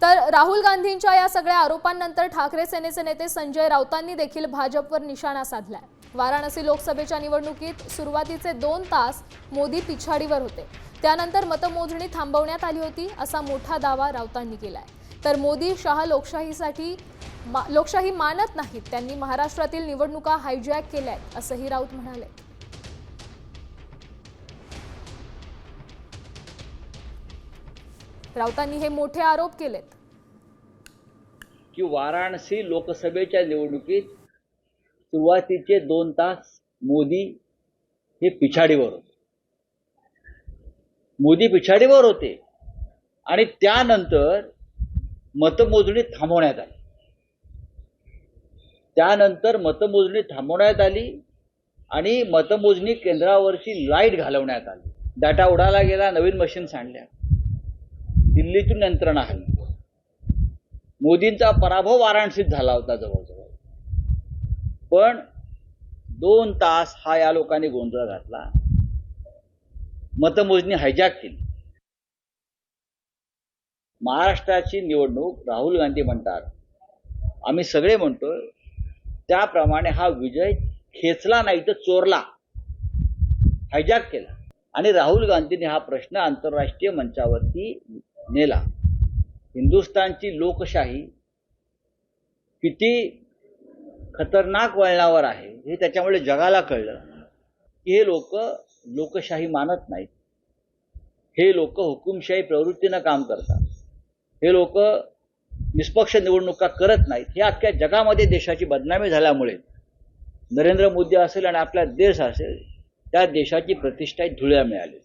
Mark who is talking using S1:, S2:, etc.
S1: तर राहुल गांधींच्या या सगळ्या आरोपांनंतर ठाकरे सेनेचे नेते संजय राऊतांनी देखील भाजपवर निशाणा साधलाय। वाराणसी लोकसभेच्या निवडणुकीत सुरुवातीचे 2 तास मोदी पिछाडीवर होते, त्यानंतर मतमोजणी थांबवण्यात आली होती असा मोठा दावा राऊतांनी केलाय। तर मोदी शहा लोकशाही मानत नाहीत, त्यांनी महाराष्ट्रातील निवडणुका हायजॅक केल्यात असंही राऊत म्हणाले। राऊतांनी हे मोठे आरोप केलेत
S2: की वाराणसी लोकसभेच्या निवडणुकीत सुरुवातीचे 2 तास मोदी हे पिछाडीवर होते। मोदी पिछाडीवर होते आणि त्यानंतर मतमोजणी थांबवण्यात आली। आणि मतमोजणी केंद्रावरची लाईट घालवण्यात आली। डाटा उडाला गेला, नवीन मशीन्स आणल्या, दिल्लीतून यंत्रणा हल्ली। मोदींचा पराभव वाराणसीत झाला होता जवळजवळ, पण 2 तास हा या लोकांनी गोंधळ घातला, मतमोजणी हायजॅक केली। महाराष्ट्राची निवडणूक राहुल गांधी म्हणतात, आम्ही सगळे म्हणतोय त्याप्रमाणे हा विजय खेचला नाही तर चोरला, हायजॅक केला। आणि राहुल गांधींनी हा प्रश्न आंतरराष्ट्रीय मंचावरती नेला। हिंदुस्थानची लोकशाही किती खतरनाक वळणावर आहे हे त्याच्यामुळे जगाला कळलं की हे लोक लोकशाही मानत नाहीत, हे लोक हुकुमशाही प्रवृत्तीनं काम करतात, हे लोक निष्पक्ष निवडणुका करत नाहीत। हे अख्ख्या जगामध्ये देशाची बदनामी झाल्यामुळे नरेंद्र मोदी असेल आणि आपला देश असेल त्या देशाची प्रतिष्ठा धुळ्या मिळाली।